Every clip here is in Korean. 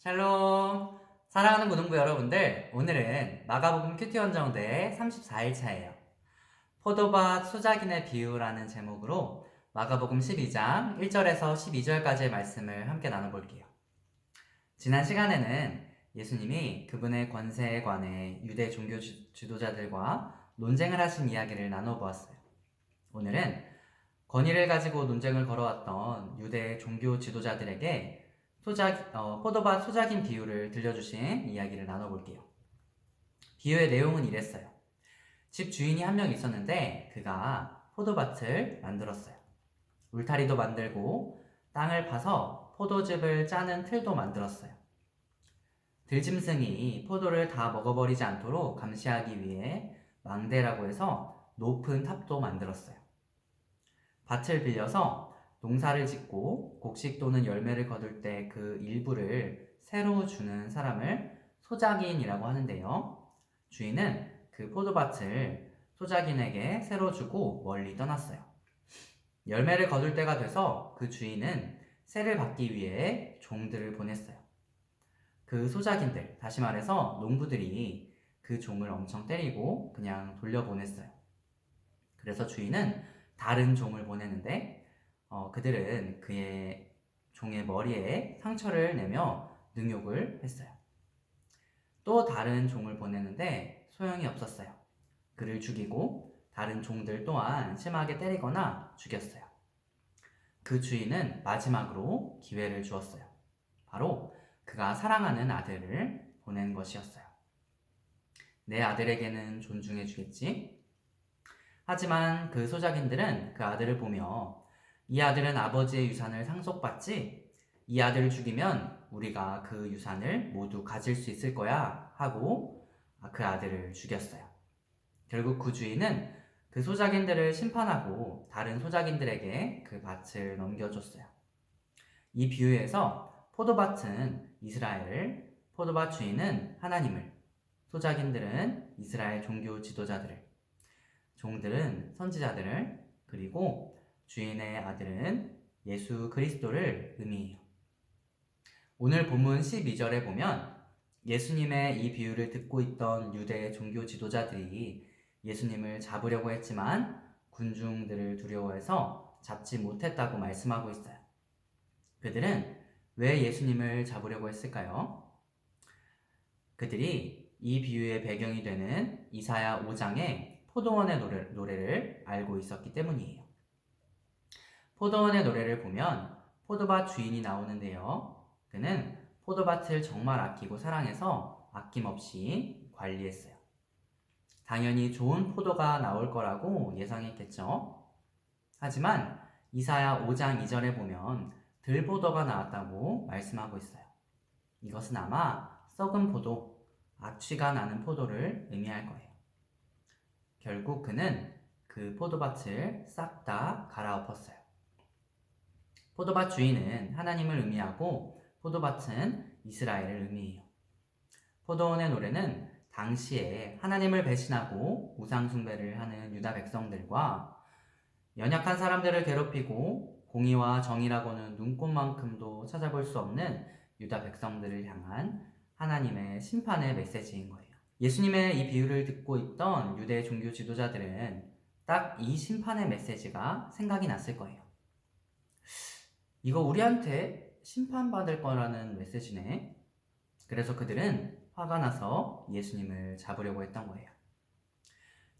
샬롬! 사랑하는 고등부 여러분들, 오늘은 마가복음 큐티 원정대 34일차예요. 포도밭 소작인의 비유라는 제목으로 마가복음 12장 1절에서 12절까지의 말씀을 함께 나눠볼게요. 지난 시간에는 예수님이 그분의 권세에 관해 유대 종교 지도자들과 논쟁을 하신 이야기를 나눠보았어요. 오늘은 권위를 가지고 논쟁을 걸어왔던 유대 종교 지도자들에게 포도밭 소작인 비유를 들려주신 이야기를 나눠볼게요. 비유의 내용은 이랬어요. 집 주인이 한 명 있었는데 그가 포도밭을 만들었어요. 울타리도 만들고 땅을 파서 포도즙을 짜는 틀도 만들었어요. 들짐승이 포도를 다 먹어버리지 않도록 감시하기 위해 망대라고 해서 높은 탑도 만들었어요. 밭을 빌려서 농사를 짓고 곡식 또는 열매를 거둘 때 그 일부를 새로 주는 사람을 소작인이라고 하는데요. 주인은 그 포도밭을 소작인에게 새로 주고 멀리 떠났어요. 열매를 거둘 때가 돼서 그 주인은 세를 받기 위해 종들을 보냈어요. 그 소작인들, 다시 말해서 농부들이 그 종을 엄청 때리고 그냥 돌려보냈어요. 그래서 주인은 다른 종을 보내는데 그들은 그의 종의 머리에 상처를 내며 능욕을 했어요. 또 다른 종을 보내는데 소용이 없었어요. 그를 죽이고 다른 종들 또한 심하게 때리거나 죽였어요. 그 주인은 마지막으로 기회를 주었어요. 바로 그가 사랑하는 아들을 보낸 것이었어요. 내 아들에게는 존중해 주겠지? 하지만 그 소작인들은 그 아들을 보며 이 아들은 아버지의 유산을 상속받지? 이 아들을 죽이면 우리가 그 유산을 모두 가질 수 있을 거야 하고 그 아들을 죽였어요. 결국 그 주인은 그 소작인들을 심판하고 다른 소작인들에게 그 밭을 넘겨줬어요. 이 비유에서 포도밭은 이스라엘을, 포도밭 주인은 하나님을, 소작인들은 이스라엘 종교 지도자들을, 종들은 선지자들을, 그리고 주인의 아들은 예수 그리스도를 의미해요. 오늘 본문 12절에 보면 예수님의 이 비유를 듣고 있던 유대 종교 지도자들이 예수님을 잡으려고 했지만 군중들을 두려워해서 잡지 못했다고 말씀하고 있어요. 그들은 왜 예수님을 잡으려고 했을까요? 그들이 이 비유의 배경이 되는 이사야 5장의 포도원의 노래를 알고 있었기 때문이에요. 포도원의 노래를 보면 포도밭 주인이 나오는데요. 그는 포도밭을 정말 아끼고 사랑해서 아낌없이 관리했어요. 당연히 좋은 포도가 나올 거라고 예상했겠죠. 하지만 이사야 5장 2절에 보면 들포도가 나왔다고 말씀하고 있어요. 이것은 아마 썩은 포도, 악취가 나는 포도를 의미할 거예요. 결국 그는 그 포도밭을 싹 다 갈아엎었어요. 포도밭 주인은 하나님을 의미하고 포도밭은 이스라엘을 의미해요. 포도원의 노래는 당시에 하나님을 배신하고 우상 숭배를 하는 유다 백성들과 연약한 사람들을 괴롭히고 공의와 정의라고는 눈꼽만큼도 찾아볼 수 없는 유다 백성들을 향한 하나님의 심판의 메시지인 거예요. 예수님의 이 비유를 듣고 있던 유대 종교 지도자들은 딱 이 심판의 메시지가 생각이 났을 거예요. 이거 우리한테 심판받을 거라는 메시지네. 그래서 그들은 화가 나서 예수님을 잡으려고 했던 거예요.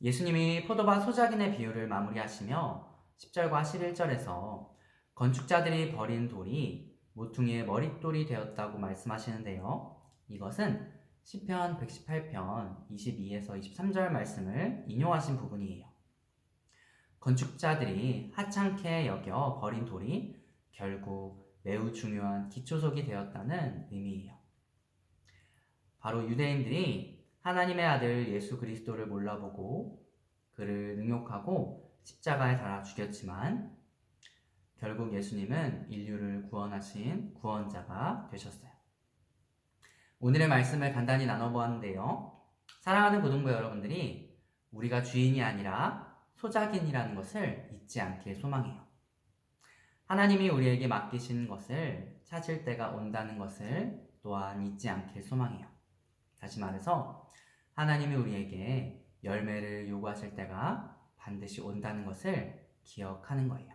예수님이 포도밭 소작인의 비유를 마무리하시며 10절과 11절에서 건축자들이 버린 돌이 모퉁이의 머릿돌이 되었다고 말씀하시는데요. 이것은 시편 118편 22에서 23절 말씀을 인용하신 부분이에요. 건축자들이 하찮게 여겨 버린 돌이 결국 매우 중요한 기초석이 되었다는 의미예요. 바로 유대인들이 하나님의 아들 예수 그리스도를 몰라보고 그를 능욕하고 십자가에 달아 죽였지만 결국 예수님은 인류를 구원하신 구원자가 되셨어요. 오늘의 말씀을 간단히 나눠보았는데요. 사랑하는 고등부 여러분들이 우리가 주인이 아니라 소작인이라는 것을 잊지 않길 소망해요. 하나님이 우리에게 맡기신 것을 찾을 때가 온다는 것을 또한 잊지 않길 소망해요. 다시 말해서 하나님이 우리에게 열매를 요구하실 때가 반드시 온다는 것을 기억하는 거예요.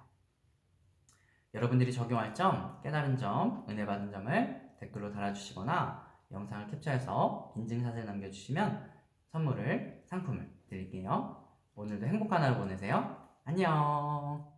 여러분들이 적용할 점, 깨달은 점, 은혜 받은 점을 댓글로 달아주시거나 영상을 캡처해서 인증샷을 남겨주시면 상품을 드릴게요. 오늘도 행복한 하루 보내세요. 안녕.